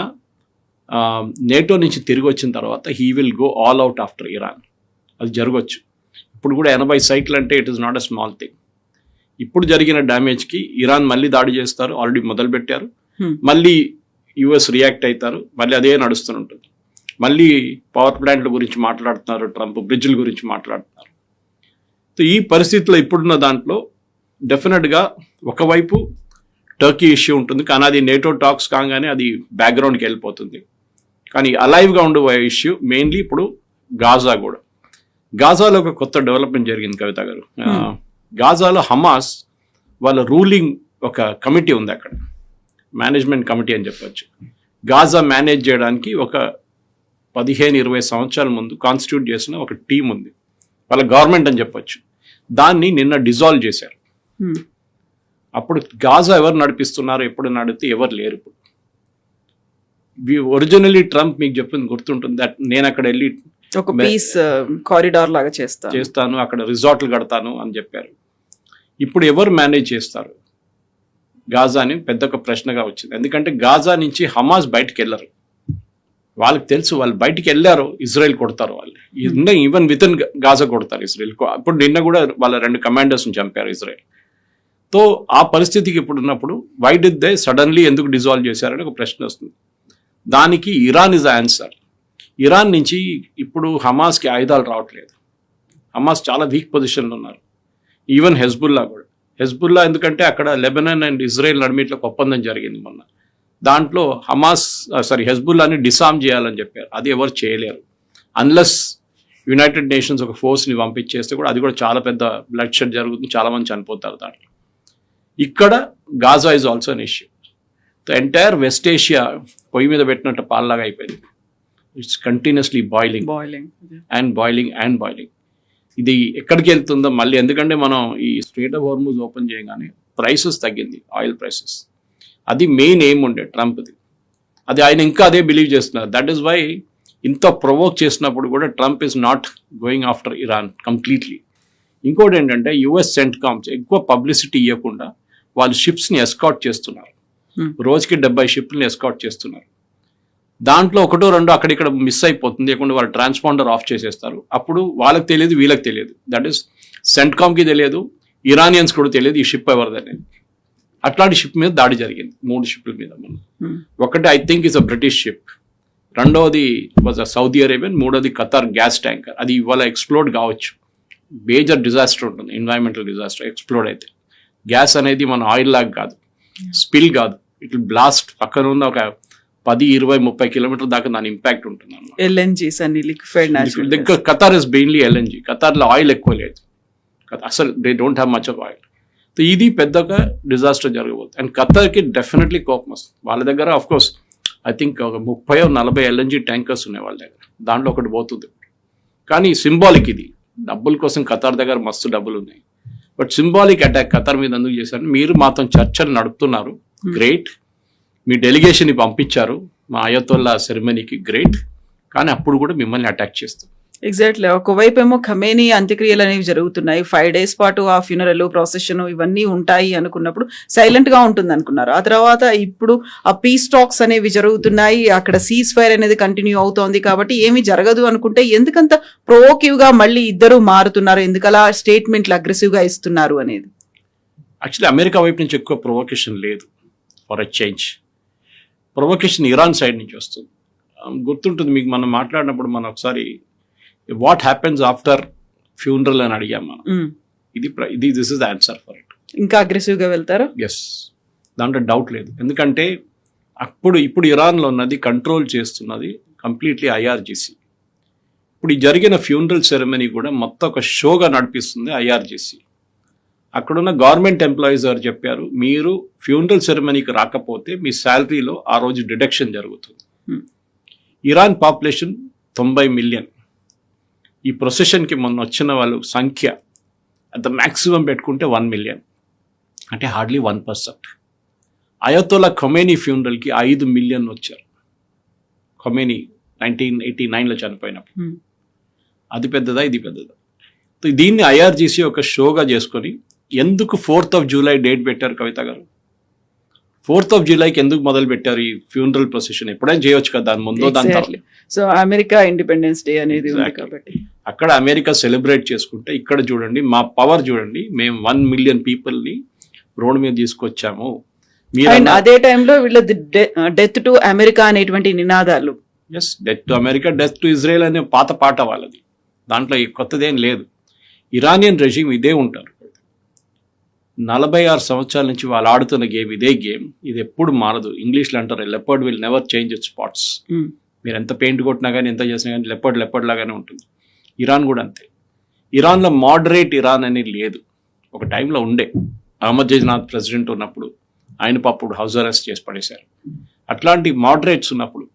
నేటో నుంచి తిరిగి వచ్చిన తర్వాత he will go all out after Iran. అది జరగవచ్చు. ఇప్పుడు కూడా 80 సైట్లు అంటే it is not a small thing. ఇప్పుడు జరిగిన డ్యామేజ్కి ఇరాన్ మళ్ళీ దాడి చేస్తారు, ఆల్రెడీ మొదలుపెట్టారు. మళ్ళీ యుఎస్ రియాక్ట్ అవుతారు, మళ్ళీ అదే నడుస్తుంటుంది. మళ్ళీ పవర్ ప్లాంట్ల గురించి మాట్లాడుతున్నారు ట్రంప్, బ్రిడ్జ్ల గురించి మాట్లాడుతున్నారు. సో ఈ పరిస్థితిలో ఇప్పుడున్న దాంట్లో డెఫినెట్గా ఒకవైపు టర్కీ ఇష్యూ ఉంటుంది, కానీ అది నేటో టాక్స్ కాగానే అది బ్యాక్గ్రౌండ్కి వెళ్ళిపోతుంది. కానీ అలైవ్గా ఉండబోయే ఇష్యూ మెయిన్లీ ఇప్పుడు గాజా కూడా. గాజాలో ఒక కొత్త డెవలప్మెంట్ జరిగింది కవిత గారు. గాజాలో హమాస్ వాళ్ళ రూలింగ్ ఒక కమిటీ ఉంది, అక్కడ మేనేజ్మెంట్ కమిటీ అని చెప్పొచ్చు. గాజా మేనేజ్ చేయడానికి ఒక 15-20 సంవత్సరాల ముందు కాన్స్టిట్యూట్ చేసిన ఒక టీం ఉంది, వాళ్ళ గవర్నమెంట్ అని చెప్పొచ్చు. దాన్ని నిన్న డిజాల్వ్ చేశారు. అప్పుడు గాజా ఎవరు నడిపిస్తున్నారు, ఎప్పుడు నడిపితే ఎవరు లేరు. ఇప్పుడు ఒరిజినల్లీ ట్రంప్ మీకు చెప్పింది గుర్తుంటుంది దట్ నేను అక్కడ వెళ్ళి ఒక పీస్ కారిడార్ లాగా చేస్తాను, అక్కడ రిసార్ట్లు కడతాను అని చెప్పారు. ఇప్పుడు ఎవరు మేనేజ్ చేస్తారు గాజా అని పెద్ద ఒక ప్రశ్నగా వచ్చింది. ఎందుకంటే గాజా నుంచి హమాస్ బయటకు వెళ్ళరు, వాళ్ళకి తెలుసు వాళ్ళు బయటికి వెళ్ళారు ఇజ్రాయెల్ కొడతారు, వాళ్ళు ఈవెన్ విత్ ఇన్ గాజా కొడతారు ఇజ్రాయెల్. ఇప్పుడు నిన్న కూడా వాళ్ళ 2 కమాండర్స్ని చంపారు ఇజ్రాయెల్. తో ఆ పరిస్థితికి ఇప్పుడు ఉన్నప్పుడు వై డిడ్ దే సడన్లీ ఎందుకు డిజాల్వ్ చేశారని ఒక ప్రశ్న వస్తుంది. దానికి Iran is the answer. Iran నుంచి ఇప్పుడు హమాస్కి ఆయుధాలు రావట్లేదు, హమాస్ చాలా వీక్ పొజిషన్లో ఉన్నారు. ఈవెన్ హెజ్బుల్లా కూడా. హెజ్బుల్లా ఎందుకంటే అక్కడ లెబనాన్ అండ్ ఇజ్రాయెల్ నడిమిట్లో ఒప్పందం జరిగింది మొన్న. దాంట్లో హెజ్బుల్లాని డిసామ్ చేయాలని చెప్పారు, అది ఎవరు చేయలేరు అన్లెస్ యునైటెడ్ నేషన్స్ ఒక ఫోర్స్ని పంపించేస్తే కూడా. అది కూడా చాలా పెద్ద బ్లడ్ షెడ్ జరుగుతుంది, చాలా మంది చనిపోతారు దాంట్లో. ఇక్కడ Gaza is also an issue. The entire west Asia పొయ్యి మీద పెట్టినట్టు పాల్లాగా అయిపోయింది. It's continuously boiling. ఇది ఎక్కడికి వెళ్తుందో మళ్ళీ, ఎందుకంటే మనం ఈ స్ట్రేట్ ఆఫ్ హార్మూజ్ ఓపెన్ చేయగానే ప్రైసెస్ తగ్గింది, ఆయిల్ ప్రైసెస్. అది మెయిన్ ఎయిమ్ ఉండే ట్రంప్ది. అది ఆయన ఇంకా అదే బిలీవ్ చేస్తున్నారు. దట్ ఈస్ వై ఇంత ప్రొవోక్ చేసినప్పుడు కూడా Trump is not going after Iran completely. ఇంకోటి ఏంటంటే యుఎస్ సెంట్కామ్స్ ఎక్కువ పబ్లిసిటీ ఇవ్వకుండా వాళ్ళు షిప్స్ని ఎస్కాట్ చేస్తున్నారు. రోజుకి 70 షిప్ని ఎస్కాట్ చేస్తున్నారు. దాంట్లో 1-2 అక్కడిక్కడ మిస్ అయిపోతుంది, లేకుండా వాళ్ళు ట్రాన్స్పాండర్ ఆఫ్ చేసేస్తారు. అప్పుడు వాళ్ళకి తెలియదు, వీళ్ళకి తెలియదు. దట్ ఈస్ సెంట్కామ్కి తెలియదు, ఇరానియన్స్ కూడా తెలియదు ఈ షిప్ ఎవరిదనేది. అట్లాంటి షిప్ మీద దాడి జరిగింది, 3 షిప్ల మీద. ఒకటి I think is a British ship, రెండవది వాజ్ అ సౌదీ అరేబియన్, మూడోది ఖతార్ గ్యాస్ ట్యాంకర్. అది ఇవాళ ఎక్స్ప్లోడ్ కావచ్చు, మేజర్ డిజాస్టర్ ఉంటుంది, ఎన్వైరన్మెంటల్ డిజాస్టర్. ఎక్స్ప్లోడ్ అయితే గ్యాస్ అనేది మన ఆయిల్ లాగా కాదు, స్పిల్ కాదు, ఇట్ విల్ బ్లాస్ట్. పక్కన ఉన్న ఒక 10-20-30 కిలోమీటర్ దాకా దాని ఇంపాక్ట్ ఉంటుంది అన్నమాట. ఎల్ఎన్జీస్ అన్ని liquefied natural gas. Qatar is mainly LNG. ఖతార్లో ఆయిల్ ఎక్కువ లేదు, అసలు they don't have much of oil. So ఇది పెద్దగా డిజాస్టర్ జరగబోతుంది. అండ్ ఖతార్కి డెఫినెట్లీ కోపం వస్తుంది. వాళ్ళ దగ్గర ఆఫ్ కోర్స్ ఐ థింక్ ఒక 30-40 ఎల్ఎన్జీ ట్యాంకర్స్ ఉన్నాయి వాళ్ళ దగ్గర, దాంట్లో ఒకటి పోతుంది. కానీ సింబాలిక్ ఇది, డబ్బుల కోసం ఖతార్ దగ్గర మస్తు డబ్బులు ఉన్నాయి. బట్ సింబాలిక్ అటాక్ ఖతార్ మీద ఎందుకు చేశారు? మీరు మాత్రం చర్చలు నడుపుతున్నారు, గ్రేట్. మీ డెలిగేషన్ని పంపించారు మా అయతొల్లా సెరమనీకి, గ్రేట్. కానీ అప్పుడు కూడా మిమ్మల్ని అటాక్ చేస్తారు. ఎగ్జాక్ట్లీ. ఒకవైపు ఏమో ఖమేనీ అంత్యక్రియలు అనేవి జరుగుతున్నాయి, 5 days పాటు ఆ ఫ్యూనరల్ ప్రొసెషన్ ఇవన్నీ ఉంటాయి అనుకున్నప్పుడు సైలెంట్ గా ఉంటుంది అనుకున్నారు. ఆ తర్వాత ఇప్పుడు ఆ పీస్ టాక్స్ అనేవి జరుగుతున్నాయి, అక్కడ సీజ్ ఫైర్ అనేది కంటిన్యూ అవుతోంది. కాబట్టి ఏమీ జరగదు అనుకుంటే ఎందుకంత ప్రొవోకివ్ గా మళ్ళీ ఇద్దరు మారుతున్నారు, ఎందుకలా స్టేట్మెంట్లు అగ్రెసివ్ గా ఇస్తున్నారు అనేది? యాక్చువల్లీ అమెరికా వైపు నుంచి ఎక్కువ ప్రొవోకేషన్ లేదు. For a change provocation Iran side నుంచి వస్తుంది. గుర్తుంటుంది మీకు, మనం మాట్లాడినప్పుడు మనం ఒకసారి వాట్ హ్యాపెన్స్ ఆఫ్టర్ ఫ్యూనరల్ అని అడిగాం మనం. ఇది this is the answer for it. ఇంకా అగ్రెసివ్ గా వెళ్తారా? ఎస్, దాంట్లో డౌట్ లేదు. ఎందుకంటే ఇప్పుడు ఇరాన్లో ఉన్నది కంట్రోల్ చేస్తున్నది కంప్లీట్లీ ఐఆర్జీసీ. ఇప్పుడు ఈ జరిగిన ఫ్యూనరల్ సెరమనీ కూడా మొత్తం ఒక షోగా నడిపిస్తుంది ఐఆర్జీసీ. అక్కడున్న గవర్నమెంట్ ఎంప్లాయీస్ గారు చెప్పారు, మీరు ఫ్యూనరల్ సెరమనీకి రాకపోతే మీ శాలరీలో ఆ రోజు డిడక్షన్ జరుగుతుంది. Iran population 90 million. ఈ ప్రొసెషన్కి మొన్న వచ్చిన వాళ్ళు సంఖ్య అట్ ద మ్యాక్సిమం పెట్టుకుంటే 1 మిలియన్, అంటే హార్డ్లీ 1%. అయతోలా ఖొమేనీ ఫ్యూనరల్కి 5 మిలియన్ వచ్చారు. ఖొమేనీ 1989లో చనిపోయినప్పుడు. అది పెద్దదా, ఇది పెద్దదా? దీన్ని ఐఆర్జీసీ ఒక షోగా చేసుకొని ఎందుకు 4th of July డేట్ పెట్టారు కవిత గారు? 4th of Julyకి ఎందుకు మొదలు పెట్టారు ఈ ఫ్యూనరల్ ప్రొసెషన్? ఎప్పుడైనా చేయొచ్చు కదా, దాని ముందో దాని తర్వాత. సో అమెరికా ఇండిపెండెన్స్ డే అనేది ఉంది కాబట్టి అక్కడ అమెరికా సెలబ్రేట్ చేసుకుంటే ఇక్కడ చూడండి మా పవర్ చూడండి, మేము 1 మిలియన్ పీపుల్ని రోడ్ మీద తీసుకొచ్చాము. అదే టైంలో వీళ్ళ డెత్ టు అమెరికా అనేటువంటి నినాదాలు. Yes, death to America, death to Israel అనే పాత పాట వాళ్ళది, దాంట్లో కొత్తదేం లేదు. ఇరానియన్ రెజీమ్ ఇదే ఉంటారు. 46 సంవత్సరాల నుంచి వాళ్ళు ఆడుతున్న గేమ్ ఇదే గేమ్, ఇది ఎప్పుడు మారదు. ఇంగ్లీష్లో అంటారు leopard will never change it's spots. మీరు ఎంత పెయింట్ కొట్టినా కానీ ఎంత చేసినా కానీ లెపర్డ్ లాగానే ఉంటుంది. ఇరాన్ కూడా అంతే. ఇరాన్లో మోడరేట్ ఇరాన్ అనేది లేదు. ఒక టైంలో ఉండే, అహ్మదీనెజాద్ ప్రెసిడెంట్ ఉన్నప్పుడు ఆయన అప్పుడు హౌస్ అరెస్ట్ చేసి పడేశారు. అట్లాంటి మోడరేట్స్ ఉన్నప్పుడు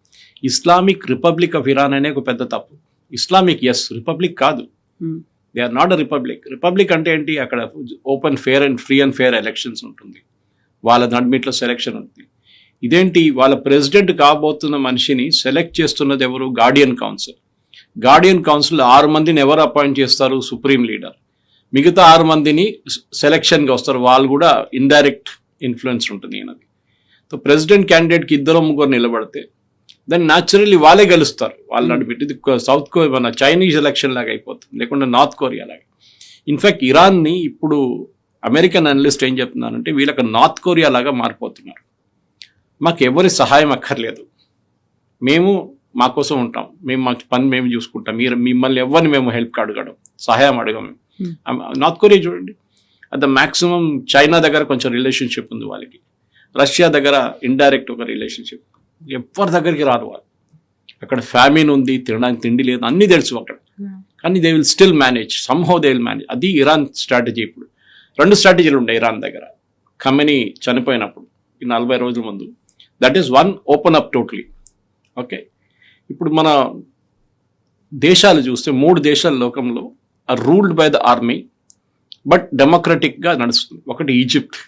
ఇస్లామిక్ రిపబ్లిక్ ఆఫ్ ఇరాన్ అనే ఒక పెద్ద తప్పు. ఇస్లామిక్ ఎస్, రిపబ్లిక్ కాదు. They are not a republic. Republic అంటే ఏంటి? అక్కడ open fair and free and fair elections ఉంటుంది, వాళ్ళ నడిమిట్లో సెలెక్షన్ ఉంటుంది. ఇదేంటి? వాళ్ళ ప్రెసిడెంట్ కాబోతున్న మనిషిని సెలెక్ట్ చేస్తున్నది ఎవరు? Guardian council. గార్డియన్ కౌన్సిల్ 6 మందిని ఎవరు అపాయింట్ చేస్తారు? Supreme leader. మిగతా 6 మందిని సెలెక్షన్గా వస్తారు, వాళ్ళు కూడా ఇండైరెక్ట్ ఇన్ఫ్లుయెన్స్ ఉంటుంది ఈయనది. సో ప్రెసిడెంట్ క్యాండిడేట్కి 2-3 నిలబడితే దాన్ని న్యాచురల్లీ వాళ్ళే గెలుస్తారు. వాళ్ళు నడిపెట్టి ఇది సౌత్ కొరియా, మన చైనీస్ ఎలక్షన్ లాగా అయిపోతుంది, లేకుండా నార్త్ కొరియా లాగా. ఇన్ఫ్యాక్ట్ ఇరాన్ని ఇప్పుడు అమెరికన్ అనలిస్ట్ ఏం చెప్తున్నారంటే వీళ్ళకి నార్త్ కొరియా లాగా మారిపోతున్నారు. మాకు ఎవరి సహాయం అక్కర్లేదు, మేము మా కోసం ఉంటాం, మేము మా పని మేము చూసుకుంటాం, మిమ్మల్ని ఎవరిని మేము హెల్ప్ అడగడం, సహాయం అడగం. నార్త్ కొరియా చూడండి, అట్ ద మ్యాక్సిమం చైనా దగ్గర కొంచెం రిలేషన్షిప్ ఉంది వాళ్ళకి, రష్యా దగ్గర ఇండైరెక్ట్ ఒక రిలేషన్షిప్, ఎవరి దగ్గరికి రారు వాళ్ళు. అక్కడ ఫ్యామిన్ ఉంది, తినడానికి తిండి లేదు, అన్నీ తెలుసు అక్కడ, కానీ they will still manage, somehow they will manage. అది ఇరాన్ స్ట్రాటజీ. ఇప్పుడు 2 స్ట్రాటజీలు ఉంటాయి ఇరాన్ దగ్గర. ఖమేనీ చనిపోయినప్పుడు ఈ 40 రోజుల ముందు, that is 1, open up totally. Okay, ఇప్పుడు మన దేశాలు చూస్తే 3 దేశాల లోకంలో are ruled by the army but డెమోక్రటిక్గా నడుస్తుంది. ఒకటి ఈజిప్ట్,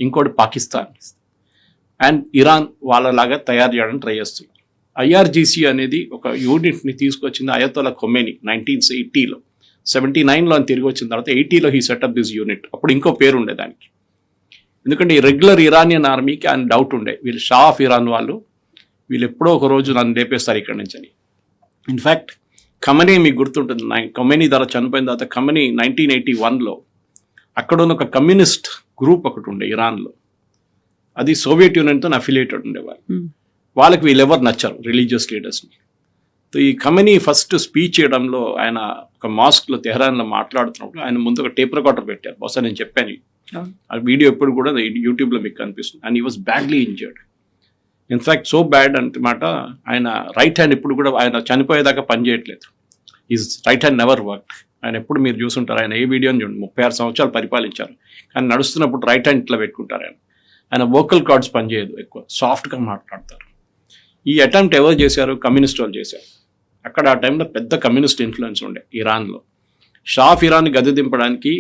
ఇంకోటి పాకిస్తాన్, అండ్ ఇరాన్ వాళ్ళలాగా తయారు చేయడానికి ట్రై చేస్తున్నారు. ఐఆర్జీసీ అనేది ఒక యూనిట్ని తీసుకొచ్చింది అయతోలా ఖొమేనీ 1980లో. 79లో అని తిరిగి వచ్చిన తర్వాత 80లో హీ సెటప్ దిస్ యూనిట్. అప్పుడు ఇంకో పేరు ఉండే దానికి, ఎందుకంటే ఈ రెగ్యులర్ ఇరానియన్ ఆర్మీకి ఆయన డౌట్ ఉండే, వీళ్ళు షా ఆఫ్ ఇరాన్ వాళ్ళు, వీళ్ళు ఎప్పుడో ఒక రోజు నన్ను లేపేస్తారు ఇక్కడి నుంచి అని. ఇన్ఫ్యాక్ట్ ఖమేనీ మీకు గుర్తుంటుంది, ఖొమేనీ ధర చనిపోయిన తర్వాత ఖమేనీ 1981లో అక్కడ ఉన్న ఒక కమ్యూనిస్ట్ గ్రూప్ ఒకటి ఉండే ఇరాన్లో, అది సోవియట్ యూనియన్తో అఫిలియేటెడ్ ఉండేవాళ్ళు. వాళ్ళకి వీళ్ళెవరు నచ్చారు, రిలీజియస్ లీడర్స్ని. సో ఈ ఖమేనీ ఫస్ట్ స్పీచ్ చేయడంలో ఆయన ఒక మాస్క్లో తెహరాన్లో మాట్లాడుతున్నప్పుడు ఆయన ముందు ఒక టేప్ రికార్డర్ పెట్టారు. బహుశా నేను చెప్పాను, ఆ వీడియో ఎప్పుడు కూడా యూట్యూబ్లో మీకు కనిపిస్తుంది. And he was badly injured. In fact so bad అంటమాట, ఆయన రైట్ హ్యాండ్ ఇప్పుడు కూడా ఆయన చనిపోయేదాకా పనిచేయట్లేదు. Is right hand never work. ఆయన ఎప్పుడు మీరు చూసుంటారు, ఆయన ఏ వీడియోని చూడండి, 36 సంవత్సరాలు పరిపాలించారు, కానీ నడుస్తున్నప్పుడు రైట్ హ్యాండ్ ఇట్లా పెట్టుకుంటారు. ఆయన వోకల్ కార్డ్స్ పనిచేయదు, ఎక్కువ సాఫ్ట్గా మాట్లాడతారు. ఈ అటెంప్ట్ ఎవరు చేశారు? కమ్యూనిస్ట్ వాళ్ళు చేశారు. అక్కడ ఆ టైంలో పెద్ద కమ్యూనిస్ట్ ఇన్ఫ్లుయెన్స్ ఉండే ఇరాన్లో. షా ఆఫ్ ఇరాన్ని గద్దె దింపడానికి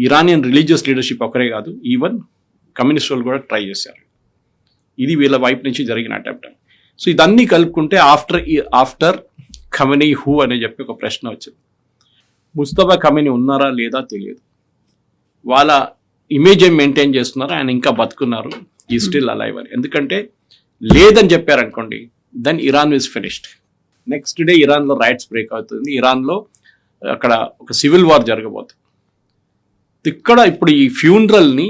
ఇరానియన్ రిలీజియస్ లీడర్షిప్ ఒకరే కాదు, ఈవెన్ కమ్యూనిస్ట్ వాళ్ళు కూడా ట్రై చేశారు. ఇది వీళ్ళ వైపు నుంచి జరిగిన అటెంప్ట్. సో ఇదన్నీ కలుపుకుంటే ఆఫ్టర్ ఖమేనీ హూ అనే చెప్పి ఒక ప్రశ్న వచ్చింది. ముస్తఫా ఖమేనీ ఉన్నారా లేదా తెలియదు, వాళ్ళ ఇమేజ్ ఏం మెయింటైన్ చేస్తున్నారు, ఆయన ఇంకా బతుకున్నారు, ఈ స్టిల్ అలైవ్ అని. ఎందుకంటే లేదని చెప్పారనుకోండి, then Iran is finished. Next day ఇరాన్లో రైట్స్ బ్రేక్ అవుతుంది, ఇరాన్లో అక్కడ ఒక సివిల్ వార్ జరగబోతుంది. ఇక్కడ ఇప్పుడు ఈ ఫ్యూనరల్ని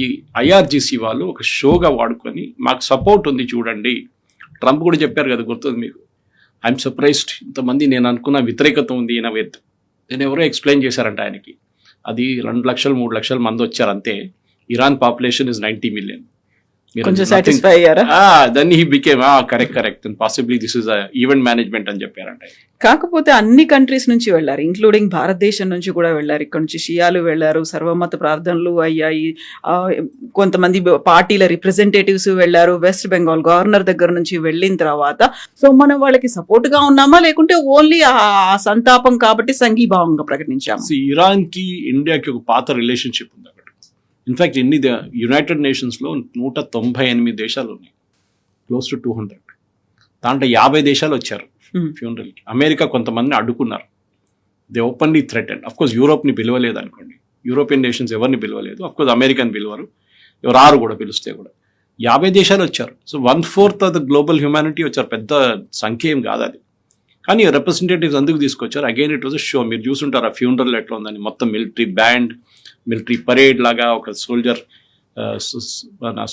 ఈ ఐఆర్జీసీ వాళ్ళు ఒక షోగా వాడుకొని మాకు సపోర్ట్ ఉంది చూడండి, ట్రంప్ కూడా చెప్పారు కదా, గుర్తుంది మీకు, ఐఎమ్ సర్ప్రైజ్డ్, ఇంతమంది నేను అనుకున్న వ్యతిరేకత ఉంది ఈయన విత్. నేను ఎవరో ఎక్స్ప్లెయిన్ చేశారంట ఆయనకి, అది 2 లక్షలు 3 లక్షల మంది వచ్చారు అంతే, ఇరాన్ పాపులేషన్ ఇస్ 90 మిలియన్. కొంచెం సాటిస్ఫై అయ్యారా? Then he became correct and possibly this is event management అని చెప్పారంట. కాకపోతే అన్ని కంట్రీస్ నుంచి వెళ్ళారు, ఇంక్లూడింగ్ భారతదేశం నుంచి కూడా వెళ్ళారు. ఇక్కడ నుంచి షియాలు వెళ్ళారు, సర్వమత ప్రార్థనలు అయ్యాయి, కొంతమంది పార్టీల రిప్రజెంటేటివ్స్ వెళ్ళారు. వెస్ట్ బెంగాల్ గవర్నర్ దగ్గర నుంచి వెళ్ళిన తర్వాత సో మనం వాళ్ళకి సపోర్ట్ గా ఉన్నామా లేకుంటే ఓన్లీ ఆ సంతాపం కాబట్టి సంఘీభావంగా ప్రకటించాము? ఇరాన్ కి ఇండియాకి ఒక పాత రిలేషన్షిప్ ఉంది అక్కడ. ఇన్ఫాక్ట్ యునైటెడ్ నేషన్స్ లో 198 దేశాలు ఉన్నాయి, క్లోజ్ టు 200. దాంట్లో 50 దేశాలు వచ్చారు ఫ్యూనరల్ కి. అమెరికా కొంతమందిని అడ్డుకున్నారు, they openly threatened. Of course Europe ని పిలవలేదు అనుకోండి, యూరోపియన్ నేషన్స్ ఎవరిని పిలవలేదు. అఫ్ కోర్స్ అమెరికన్ పిలవరు, ఎవరు కూడా పిలిస్తే కూడా 50 దేశాలు వచ్చారు. So 1/4 of the global humanity వచ్చారు, పెద్ద సంఖ్య ఏం కాదు అది. కానీ రిప్రజెంటేటివ్స్ అందుకు తీసుకొచ్చారు. అగైన్ ఇట్ వాజ్ షో, మీరు చూసుంటారు ఆ ఫ్యూనరల్ ఎట్లా ఉందని, మొత్తం మిలిటరీ బ్యాండ్, మిలిటరీ పరేడ్ లాగా, ఒక సోల్జర్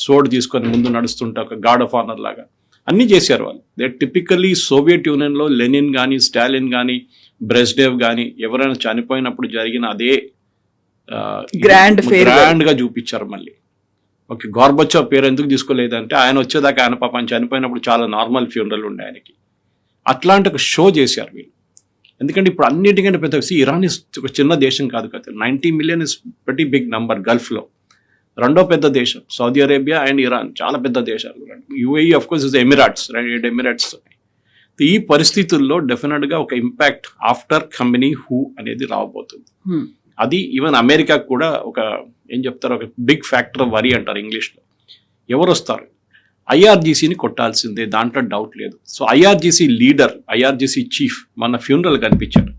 సోడ్ తీసుకొని ముందు నడుస్తుంటే ఒక గార్డ్ ఆఫ్ ఆనర్ లాగా అన్నీ చేశారు వాళ్ళు. దే టిపికల్లీ సోవియట్ యూనియన్లో లెనిన్ కానీ, స్టాలిన్ కానీ, బ్రెజ్డేవ్ కానీ ఎవరైనా చనిపోయినప్పుడు జరిగిన అదే గ్రాండ్ గా చూపించారు మళ్ళీ. ఓకే, గోర్బచోవ్ పేరు ఎందుకు తీసుకోలేదంటే ఆయన వచ్చేదాకా ఆయన పాపం చనిపోయినప్పుడు చాలా నార్మల్ ఫ్యూనరల్ ఉండే ఆయనకి. అట్లాంటి ఒక షో చేశారు వీళ్ళు. ఎందుకంటే ఇప్పుడు అన్నిటికంటే పెద్ద ఇరాన్ ఇస్ ఒక చిన్న దేశం కాదు కదా, 90 million is very big number. గల్ఫ్లో రెండో పెద్ద దేశం సౌదీ అరేబియా అండ్ ఇరాన్, చాలా పెద్ద దేశాలు. UAE of course is emirates, 7 emirates. ఈ పరిస్థితుల్లో డెఫినెట్గా ఒక ఇంపాక్ట్ ఆఫ్టర్ ఖమెనీ హూ అనేది రాబోతుంది. అది ఈవెన్ అమెరికాకు కూడా ఒక ఏం చెప్తారు, ఒక బిగ్ ఫ్యాక్టర్ ఆఫ్ వరీ అంటారు ఇంగ్లీష్లో. ఎవరు వస్తారు? ఐఆర్జీసీని కొట్టాల్సిందే, దాంట్లో డౌట్ లేదు. So IRGC leader, IRGC chief మన ఫ్యూనరల్ కనిపించారు.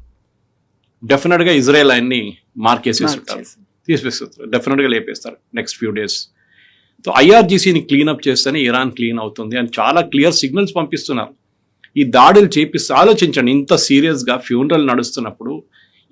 డెఫినెట్గా ఇజ్రాయెల్ ఆయన్ని మార్కేసేస్తుంటారు, తీసివేస్తారు, డెఫినెట్గా లేపేస్తారు నెక్స్ట్ ఫ్యూ డేస్. సో ఐఆర్జీసీని క్లీనప్ చేస్తేనే ఇరాన్ క్లీన్ అవుతుంది అని చాలా క్లియర్ సిగ్నల్స్ పంపిస్తున్నారు. ఈ దాడులు చేపిస్తే ఆలోచించండి, ఇంత సీరియస్గా ఫ్యూనరల్ నడుస్తున్నప్పుడు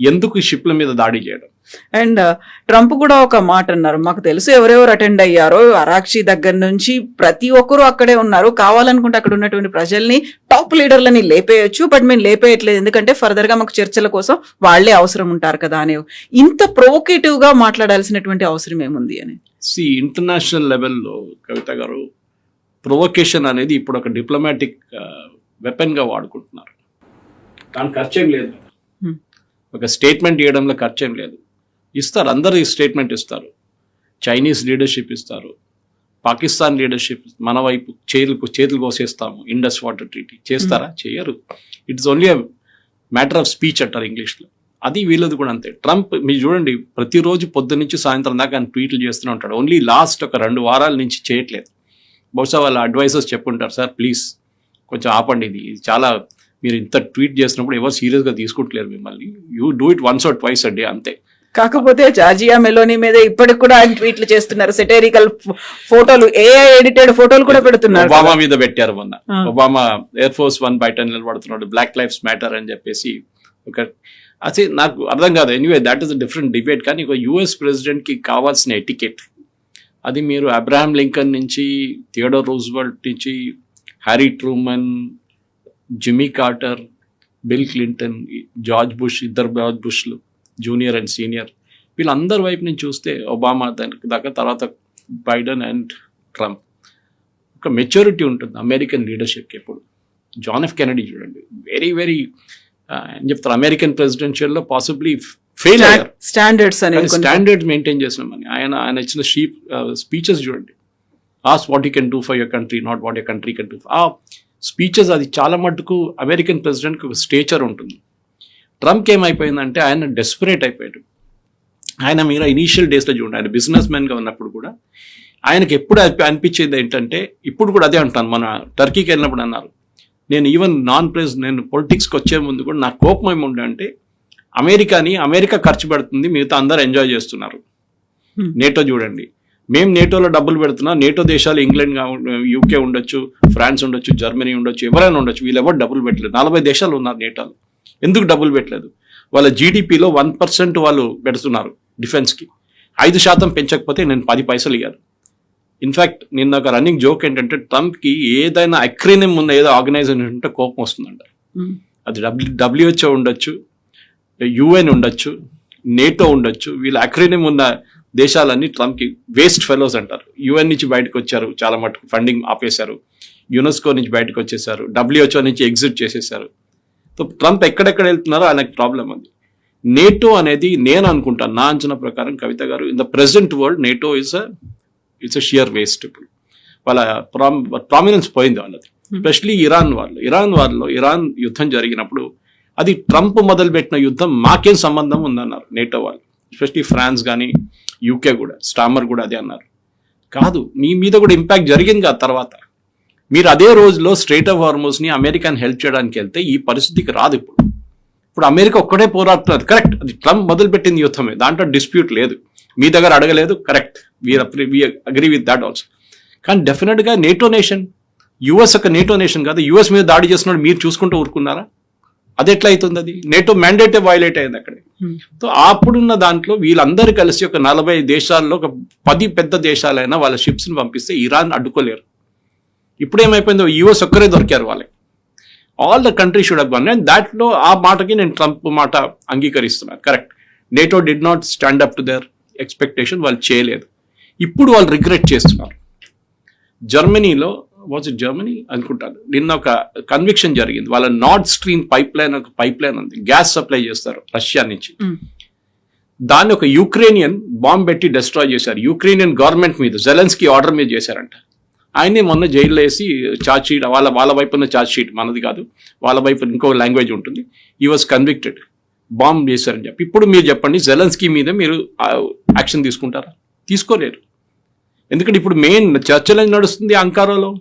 ఎందుకు షిప్ల మీద దాడి చేయడం? అండ్ ట్రంప్ కూడా ఒక మాట అన్నారు, మాకు తెలుసు ఎవరెవరు అటెండ్ అయ్యారో, అరాక్షి దగ్గర నుంచి ప్రతి ఒక్కరూ అక్కడే ఉన్నారు, కావాలనుకుంటే అక్కడ ఉన్నటువంటి ప్రజల్ని, టాప్ లీడర్లని లేపేయచ్చు, బట్ మేము లేపేయట్లేదు, ఎందుకంటే ఫర్దర్ గా మాకు చర్చల కోసం వాళ్లే అవసరం ఉంటారు కదా అని. ఇంత ప్రొవోకేటివ్ గా మాట్లాడాల్సినటువంటి అవసరం ఏముంది అని? ఇంటర్నేషనల్ లెవెల్లో కవిత గారు, ప్రొవోకేషన్ అనేది ఇప్పుడు ఒక డిప్లొమాటిక్ వెపన్ గా వాడుకుంటున్నారు. దాని ఖర్చేం లేదు, ఒక స్టేట్మెంట్ ఇవ్వడంలో ఖర్చేం లేదు. ఇస్తారు, అందరూ ఈ స్టేట్మెంట్ ఇస్తారు. చైనీస్ లీడర్షిప్ ఇస్తారు, పాకిస్తాన్ లీడర్షిప్ మన వైపు చేతులు కోసేస్తాము, ఇండస్ వాటర్ ట్రీటీ చేస్తారా? చేయరు. It's only a matter of speech అంటారు ఇంగ్లీష్లో. అది వీళ్ళది కూడా అంతే. ట్రంప్ మీరు చూడండి, ప్రతిరోజు పొద్దు నుంచి సాయంత్రం దాకా ఆయన ట్వీట్లు చేస్తూనే ఉంటాడు. ఓన్లీ లాస్ట్ ఒక 2 వారాల నుంచి చేయట్లేదు. బహుశా వాళ్ళ అడ్వైజర్స్ చెప్పుంటారు, సార్ ప్లీజ్ కొంచెం ఆపండి, ఇది చాలా మీరు ఇంత ట్వీట్ చేసినప్పుడు ఎవరు సీరియస్గా తీసుకుంటలేరు మిమ్మల్ని, you do it once or twice a day అంతే. కాకపోతే జార్జియా మెలోనీ మీద ఇప్పటికి కూడా ఆయన ట్వీట్లు చేస్తున్నారు, సెటరికల్ ఫోటోలు, ఏఐ ఎడిటెడ్ ఫోటోలు కూడా పెడుతున్నారు. ఒబామా మీద పెట్టారు మొన్న, ఒబామా ఎయిర్ ఫోర్స్ 1 బయట నిలబడుతున్నాడు, బ్లాక్ లైఫ్స్ మ్యాటర్ అని చెప్పేసి. ఒక అసలు నాకు అర్థం కాదు. Anyway that is a different debate. కానీ ఒక యుఎస్ ప్రెసిడెంట్ కి కావాల్సిన ఎటికెట్ అది మీరు అబ్రహాం లింకన్ నుంచి, థియోడోర్ రూజ్వెల్ట్ నుంచి, Harry Truman, Jimmy Carter, bill Clinton, George bush, ఇద్దరు జార్జ్ బుష్లు జూనియర్ అండ్ సీనియర్, వీళ్ళందరి వైపు నుంచి చూస్తే ఒబామా దాకా, తర్వాత బైడెన్ అండ్ ట్రంప్, ఒక మెచ్యూరిటీ ఉంటుంది అమెరికన్ లీడర్షిప్కి ఎప్పుడు. జాన్ ఎఫ్ కెనడీ చూడండి, వెరీ వెరీ ఏం చెప్తారు, అమెరికన్ ప్రెసిడెన్షియల్లో పాసిబ్లీ ఫెయిల్ అయ్యారు. స్టాండర్డ్స్ మెయింటైన్ చేసినామని ఆయన ఇచ్చిన స్పీచెస్ చూడండి, ask what you can do for your country, not what your country can do. ఆ స్పీచెస్ అది చాలా మటుకు అమెరికన్ ప్రెసిడెంట్కి ఒక స్టేచర్ ఉంటుంది. ట్రంప్కి ఏమైపోయిందంటే ఆయన డెస్పరేట్ అయిపోయాడు. ఆయన మీరు ఇనీషియల్ డేస్లో చూడండి, ఆయన బిజినెస్ మ్యాన్గా ఉన్నప్పుడు కూడా ఆయనకి ఎప్పుడు అనిపించేది ఏంటంటే, ఇప్పుడు కూడా అదే అంటాను, మన టర్కీకి వెళ్ళినప్పుడు అన్నారు, నేను ఈవెన్ నేను పొలిటిక్స్కి వచ్చే ముందు కూడా నాకు కోపం ఏముండే అంటే, అమెరికా ఖర్చు పెడుతుంది, మిగతా అందరూ ఎంజాయ్ చేస్తున్నారు. నేటో చూడండి, మేము నేటోలో డబ్బులు పెడుతున్నాం, నేటో దేశాలు ఇంగ్లాండ్, యూకే ఉండొచ్చు, ఫ్రాన్స్ ఉండొచ్చు, జర్మనీ ఉండొచ్చు, ఎవరైనా ఉండొచ్చు, వీళ్ళు ఎవరు డబ్బులు పెట్టలేదు. 40 దేశాలు ఉన్నారు నేటోలో. ఎందుకు డబ్బులు పెట్టలేదు? వాళ్ళ జీడిపిలో 1% వాళ్ళు పెడుతున్నారు డిఫెన్స్కి. 5% పెంచకపోతే నేను 10 పైసలు ఇవ్వను. ఇన్ఫ్యాక్ట్ నిన్న ఒక రన్నింగ్ జోక్ ఏంటంటే, ట్రంప్కి ఏదైనా అక్రోనిమ్ ఉన్న ఏదో ఆర్గనైజేషన్ ఉంటే కోపం వస్తుందంట. అది WHO ఉండొచ్చు, UN ఉండొచ్చు, నేటో ఉండొచ్చు, వీళ్ళ అక్రోనిమ్ ఉన్న దేశాలన్నీ ట్రంప్కి వేస్ట్ ఫెలోస్ అంటారు. యుఎన్ నుంచి బయటకు వచ్చారు, చాలా మటుకు ఫండింగ్ ఆపేశారు, యునెస్కో నుంచి బయటకు వచ్చేసారు, WHO నుంచి ఎగ్జిట్ చేసేసారు. సో ట్రంప్ ఎక్కడెక్కడ వెళ్తున్నారో ఆయనకు ప్రాబ్లం ఉంది. నేటో అనేది నేను అనుకుంటాను, నా అంచనా ప్రకారం కవిత గారు, in the present world NATO it's sheer waste. ఇప్పుడు వాళ్ళ ప్రామినెన్స్ పోయింది వాళ్ళది. ఎస్పెషలీ ఇరాన్ వారిలో ఇరాన్ యుద్ధం జరిగినప్పుడు అది ట్రంప్ మొదలుపెట్టిన యుద్ధం, మాకేం సంబంధం ఉందన్నారు నేటో వాళ్ళు. ఎస్పెషలీ ఫ్రాన్స్ కానీ UK కూడా, స్టామర్ కూడా అదే అన్నారు. కాదు, మీ మీద కూడా ఇంపాక్ట్ జరిగింది ఆ తర్వాత. మీరు అదే రోజులో స్ట్రైట్ ఆఫ్ హార్మోస్ని అమెరికాని హెల్ప్ చేయడానికి వెళ్తే ఈ పరిస్థితికి రాదు. ఇప్పుడు అమెరికా ఒక్కడే పోరాడుతున్నారు, కరెక్ట్. అది ట్రంప్ మొదలుపెట్టింది యుద్ధమే, దాంట్లో డిస్ప్యూట్ లేదు. మీ దగ్గర అడగలేదు, correct, we agree with that also. కానీ డెఫినెట్గా నేటో నేషన్, యుఎస్ ఒక నేటో నేషన్ కాదు. యుఎస్ మీద దాడి చేస్తున్నాడు మీరు చూసుకుంటూ ఊరుకున్నారా? అది ఎట్లా అవుతుంది? అది నేటో మ్యాండేటే వైలేట్ అయింది అక్కడ. సో అప్పుడున్న దాంట్లో వీళ్ళందరూ కలిసి ఒక 40 దేశాల్లో ఒక 10 పెద్ద దేశాలైనా వాళ్ళ షిప్స్ని పంపిస్తే ఇరాన్ అడ్డుకోలేరు. ఇప్పుడు ఏమైపోయిందో, యుఎస్ ఒక్కరే దొరికారు వాళ్ళకి. All the country should have gun. And దాంట్లో ఆ మాటకి నేను ట్రంప్ మాట అంగీకరిస్తున్నాను, correct. NATO did not stand up to their expectation, వాళ్ళు చేయలేదు. ఇప్పుడు వాళ్ళు రిగ్రెట్ చేస్తున్నారు. జర్మనీలో జర్మనీ అనుకుంటాను, నిన్న ఒక కన్విక్షన్ జరిగింది. వాళ్ళ నార్డ్ స్ట్రీమ్ ఒక పైప్ లైన్ ఉంది, గ్యాస్ సప్లై చేస్తారు రష్యా నుంచి. దాన్ని ఒక యుక్రేనియన్ బాంబ్ పెట్టి డిస్ట్రాయ్ చేశారు. యుక్రేనియన్ గవర్నమెంట్ మీద, జెలెన్స్కీ ఆర్డర్ మీద చేశారంట. ఆయనే మొన్న జైల్లో వేసి ఛార్జ్ షీట్, వాళ్ళ వైపు ఉన్న ఛార్జ్ షీట్, మనది కాదు, వాళ్ళ వైపు ఇంకో లాంగ్వేజ్ ఉంటుంది, ఈ వాజ్ కన్విక్టెడ్, బాంబ్ చేశారని చెప్పి. ఇప్పుడు మీరు చెప్పండి, జెలెన్స్కీ మీద మీరు యాక్షన్ తీసుకుంటారా? తీసుకోలేరు. ఎందుకంటే ఇప్పుడు మెయిన్ చర్చలు నడుస్తుంది అంకారాలో,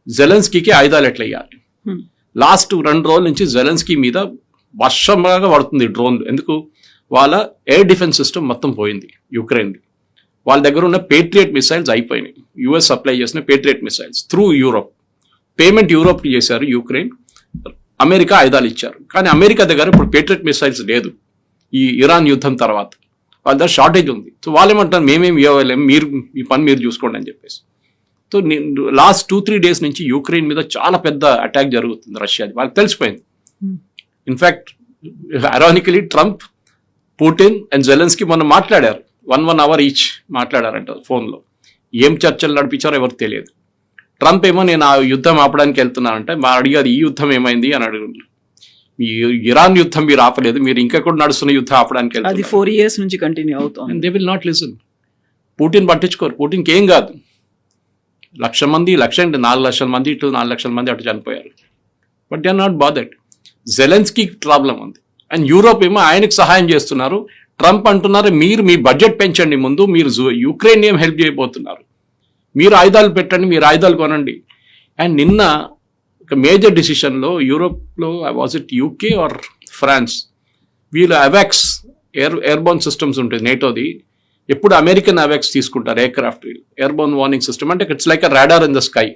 జెలెన్స్కీకి ఆయుధాలు ఎట్లా ఇవ్వాలి. లాస్ట్ 2 రోజుల నుంచి జెలెన్స్కీ మీద వర్షంలాగా పడుతుంది డ్రోన్లు. ఎందుకు? వాళ్ళ ఎయిర్ డిఫెన్స్ సిస్టమ్ మొత్తం పోయింది యుక్రెయిన్ది. వాళ్ళ దగ్గర ఉన్న పేట్రియట్ మిసైల్స్ అయిపోయినాయి. యుఎస్ సప్లై చేసిన patriot missiles through Europe, payment యూరోప్కి చేశారు యుక్రెయిన్. అమెరికా ఆయుధాలు ఇచ్చారు, కానీ అమెరికా దగ్గర ఇప్పుడు పేట్రియట్ మిసైల్స్ లేదు. ఈ ఇరాన్ యుద్ధం తర్వాత వాళ్ళ దగ్గర షార్టేజ్ ఉంది. సో వాళ్ళు ఏమంటారు, మేమేమి ఇవ్వలేము, మీరు మీ పని మీరు చూసుకోండి అని చెప్పేసి. సో లాస్ట్ 2-3 డేస్ నుంచి యుక్రెయిన్ మీద చాలా పెద్ద అటాక్ జరుగుతుంది రష్యాది, వాళ్ళకి తెలిసిపోయింది. In fact ironically Trump, Putin and Zelensky మొన్న మాట్లాడారు, 1 అవర్ ఈచ్ మాట్లాడారంట ఫోన్లో. ఏం చర్చలు నడిపించారో ఎవరికి తెలియదు. ట్రంప్ ఏమో నేను ఆ యుద్ధం ఆపడానికి వెళ్తున్నానంటే, మా అడిగారు ఈ యుద్ధం ఏమైంది అని అడుగుతున్నారు. ఈ ఇరాన్ యుద్ధం మీరు ఆపలేదు, మీరు ఇంకా కూడా నడుస్తున్న యుద్ధం ఆపడానికి అది 4 years నుంచి కంటిన్యూ అవుతుంది. They will not listen. Putin పట్టించుకోరు, పుటిన్కి ఏం కాదు. 1,00,000 మంది, 4 లక్షల మంది ఇటు, 4 లక్షల మంది అటు చనిపోయారు. But they are not bothered. Zelensky problem ఉంది, అండ్ యూరోప్ ఏమో ఆయనకు సహాయం చేస్తున్నారు. ట్రంప్ అంటున్నారు, మీరు మీ బడ్జెట్ పెంచండి, ముందు మీరు యుక్రెయిన్ ఏం హెల్ప్ చేయబోతున్నారు, మీరు ఆయుధాలు పెట్టండి, మీరు ఆయుధాలు కొనండి. అండ్ నిన్న ఒక మేజర్ డిసిషన్లో యూరోప్లో, was it UK or France, వీళ్ళు అవాక్స్ ఎయిర్బోర్న్ సిస్టమ్స్ ఉంటుంది నేటోది. ఎప్పుడు అమెరికన్ అవాక్స్ తీసుకుంటారు, ఎయిర్క్రాఫ్ట్ ఎయిర్బోర్న్ వార్నింగ్ సిస్టమ్, అంటే it's like a radar in the sky.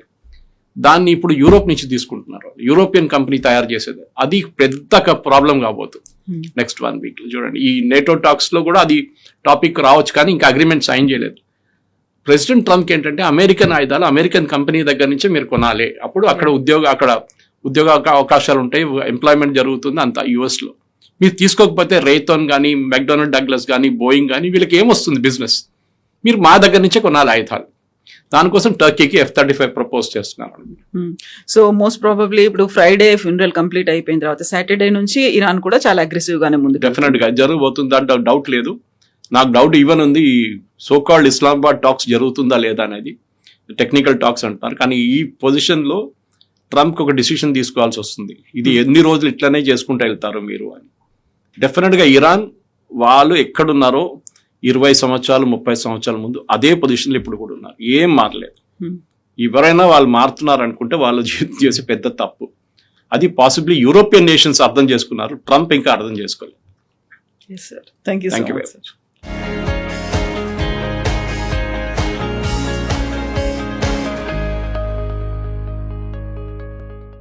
దాన్ని ఇప్పుడు యూరోప్ నుంచి తీసుకుంటున్నారు, యూరోపియన్ కంపెనీ తయారు చేసేది. అది పెద్ద ప్రాబ్లం కాబోతుంది నెక్స్ట్ 1 week. చూడండి, ఈ నేటో టాక్స్ లో కూడా అది టాపిక్ రావచ్చు, కానీ ఇంకా అగ్రిమెంట్ సైన్ చేయలేదు. ప్రెసిడెంట్ ట్రంప్ ఏంటంటే, అమెరికన్ ఆయుధాలు అమెరికన్ కంపెనీ దగ్గర నుంచే మీరు కొనాలి, అప్పుడు అక్కడ ఉద్యోగ అవకాశాలు ఉంటాయి, ఎంప్లాయ్మెంట్ జరుగుతుంది అంతా US లో. మీరు తీసుకోకపోతే రేథోన్ కానీ, మెక్డొనాల్డ్ డగ్లస్ కానీ, బోయింగ్ కానీ, వీళ్ళకి ఏమొస్తుంది బిజినెస్? మీరు మా దగ్గర నుంచే కొనాలి ఆయుధాలు. దానికోసం టర్కీకి F-35 ప్రపోజ్ చేస్తున్నారు. సో మోస్ట్ ప్రాబబ్లీ ఇప్పుడు ఫ్రైడే ఫ్యూనరల్ కంప్లీట్ అయిపోయిన తర్వాత సాటర్డే నుంచి ఇరాన్ కూడా చాలా అగ్రెసివ్ గానే ముందు డెఫినెట్ గా జరగబోతుంది, దాంట్లో డౌట్ లేదు. నాకు డౌట్ ఈవెన్ ఉంది, సోకాల్డ్ ఇస్లామాబాద్ టాక్స్ జరుగుతుందా లేదా అనేది. టెక్నికల్ టాక్స్ అంటున్నారు, కానీ ఈ పొజిషన్ లో ట్రంప్ ఒక డిసిషన్ తీసుకోవాల్సి వస్తుంది. ఇది ఎన్ని రోజులు ఇట్లనే చేసుకుంటూ వెళ్తారు మీరు అని. డెఫినెట్ గా ఇరాన్ వాళ్ళు ఎక్కడున్నారో 20 సంవత్సరాలు 30 సంవత్సరాల ముందు అదే పొజిషన్లో ఇప్పుడు కూడా ఉన్నారు, ఏం మారలేదు. ఎవరైనా వాళ్ళు మారుతున్నారు అనుకుంటే వాళ్ళు చేసే పెద్ద తప్పు. అది పాసిబ్లీ యూరోపియన్ నేషన్స్ అర్థం చేసుకున్నారు, ట్రంప్ ఇంకా అర్థం చేసుకోలేదు. Thank you very much.